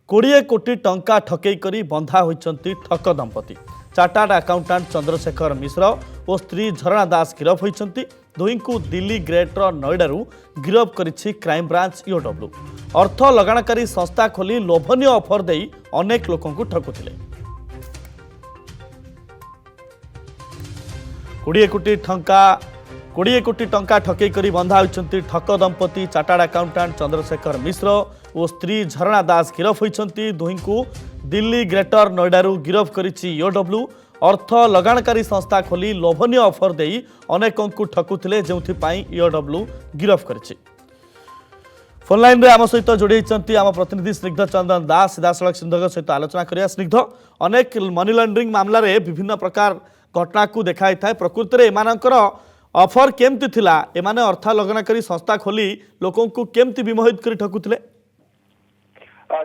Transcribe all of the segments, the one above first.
20 कोटी टंका ठकई करी बंधा होइचंती ठक दंपति। चार्टार्ड अकाउंटेंट चंद्रशेखर मिश्र और स्त्री झरणा दास गिरफ होइचंती। दुई को दिल्ली ग्रेटर नोएडारू गिरफ करिछि क्राइम ब्रांच ईओडब्ल्यू। अर्थ लगाणकारी संस्था खोली लोभनीय ऑफर देई अनेक लोकंकु ठकुथिले। 20 कोटी टंका ठकई करी बंधा होइचंती ठक दंपति। चार्टार्ड अकाउंटेंट चंद्रशेखर मिश्र और स्त्री झरणा दास गिरफ होइचंती। दुई को दिल्ली ग्रेटर नोएडारू गिरफ करिछि ईओडब्ल्यू। अर्थ लगाणकारी संस्था खोली लोभनीय ऑफर देई अनेकंकु ठकुथिले, जेउथिपाई ईओडब्ल्यू गिरफ करिछि। फोन लाइन रे आम सहित जोड़ी आम प्रतिनिधि स्निग्ध चंदन दास सीधासख सिंधु सहित आलोचना करिया। स्निग्ध, अनेक मनी लॉन्ड्रिंग मामला रे विभिन्न प्रकार घटना को देखाई थाए। प्रकृत रे एमानकर ऑफर केमती थिला? एमाने अर्थ लगाणकारी संस्था खोली लोकंकु केमती विमोहित करी ठकुथिले?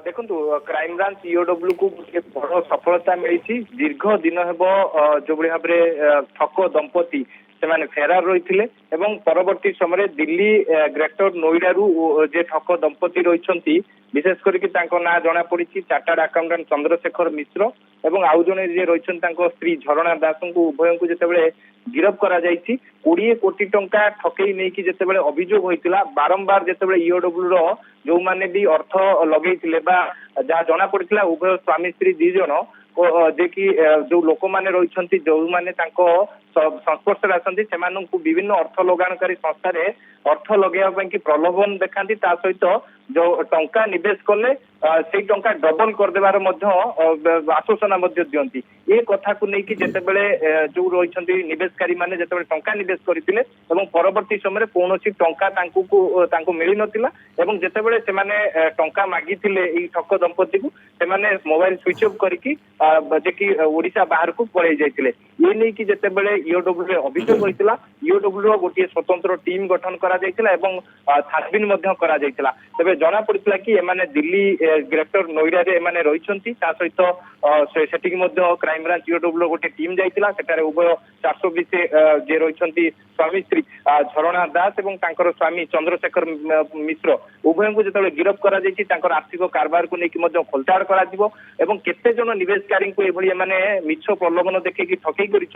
देखु क्राइम ब्रांच ईओडब्ल्यू को बड़ सफलता मिली। दीर्घ दिन हेब जो भाव ठक दंपति से फेरार रही एवं परवर्ती समय दिल्ली ग्रेटर नोएडारू जे ठक दंपति रही विशेष करके ना जना पड़ी चार्टार्ड अकाउंटेंट चंद्रशेखर मिश्र एवं आउ जने जे रही स्त्री झरणा दास को उभय को जितेबाला गिरफ करा 20 कोटी टंका ठकई नहीं कि जितेबाला अभियोग होता बारंबार जितेबाला ईओडब्ल्यू रो जो माने भी अर्थ लगे जहाँ जना पड़ा उभय स्वामी स्त्री दी जन जे कि जो लोक मैंने रही जो मैंने संस्पर्श आसती से विभिन्न अर्थ लगाणकारी संस्थार अर्थ लगे कि प्रलोभन देखा सहित जो टंका निवेश कले से टंका डबल करदेवार आश्वासना दियंती। ये कथा को लेकिन जितेबाला जो रही निवेशकारी मैंने जितेबाला टंका निवेश करते परवर्ती समय कौन टंका मिल नाला एवं जितेबाला से टंका मागी ठक दंपति को मोबाइल स्विच ऑफ करके ओडिशा बाहर को पलि जाते। ये नहीं कि जितेबाला ईओडब्ल्यू अभियोग होता ईओडब्ल्यू गोटे स्वतंत्र टीम गठन करा छानबीन करा तेज जना पड़ा कि एमाने दिल्ली ग्रेटर नोएडा रे एमाने रही सहित क्राइम ब्रांच ईओडब्ल्यू गोटे टीम जाइतिला। सेटारे उभय 420 जे रही स्वामी स्त्री झरणा दास एवं तांकर स्वामी चंद्रशेखर मिश्र उभय को जिते गिरफ करा आर्थिक कारबार को लेकिन खोलताड़ करा एवं केते जन निवेशकारी को एभली मिछ प्रलोभन देखिए ठकई करी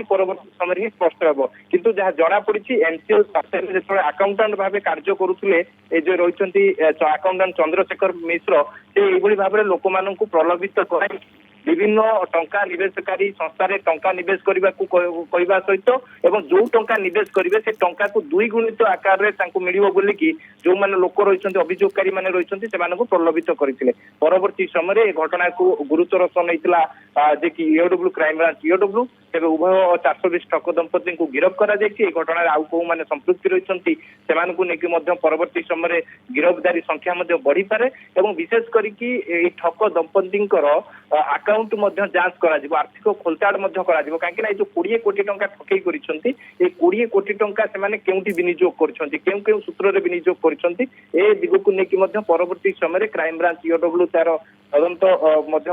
परवर्ती समय स्पष्ट हे। किंतु जहाँ जना पड़ी एनसीएल जो अकाउंटेंट भाव कार्य करुले जो रही अकाउंटेंट चंद्रशेखर मिश्र से भाव लोक मान प्रलोभित कराई विभिन्न टंका निवेशकारी संस्था टंका निवेश करने कहवा सहित एवं जो टंका निवेश करेंगे से टंका को 2 गुणित आकार में मिल बोलिकी जो मैंने लोक रही अभियोगकारी मैंने रही प्रलोभित करते। परवर्ती समय घटना को गुरुतर सह नहीं कि ईओडब्ल्यू क्राइम ब्रांच ईओडब्ल्यू तेज उभय 420 ठक दंपति को गिरफ करा घटना आउ कौ मैंने संपृक्ति रही परवर्ती समय गिरफ्तारी संख्या बढ़ी पारे एवं विशेष करके ठक दंपति अकाउंट जांच करा आर्थिक खोलताड़ करा कहीं जो 20 कोटी टंका ठकई कर 20 कोटी टंका से केउंटी विनियोग कर सूत्र विनियोग कर दिग को लेकिन परवर्ती समय क्राइम ब्रांच ईओडब्ल्यू तार तदंत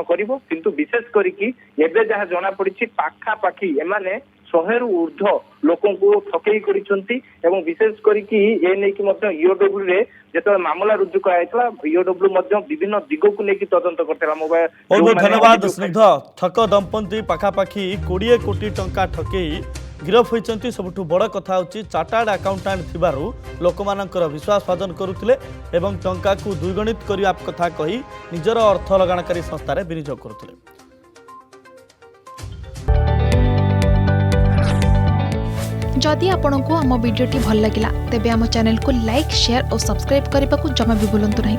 करिवो। किंतु विशेष करके एबे जहाँ जना पड़ी पाखापाखि एमाने 100 रु ऊर्ध्व लोकों को ठकई करिसंती एवं विशेष करके ये नहीं ईओडब्ल्यू रे जो मामला रुजु कराइतला ईओडब्ल्यू विभिन्न दिग को लेकिन तदंत करतेला। मोबाइल बहुत धन्यवाद स्निग्ध। ठक दंपति पाखापाखि 20 कोटी टंका ठकई गिरफ होइचंती। सबुठु बड़ कथा होची चार्टार्ड अकाउंटेंट थिबारु लोकमानकर विश्वास भाजन करुथिले एवं टंका को द्विगुणित करिया कथा कही निजर अर्थ लगाणकारी संस्था रे विनियोग करुथिले। जदि आपंक आम भिडी भल लगा तेब आम चैनल को लाइक शेयर और सब्सक्राइब करने को जमा भी भूलु नहीं।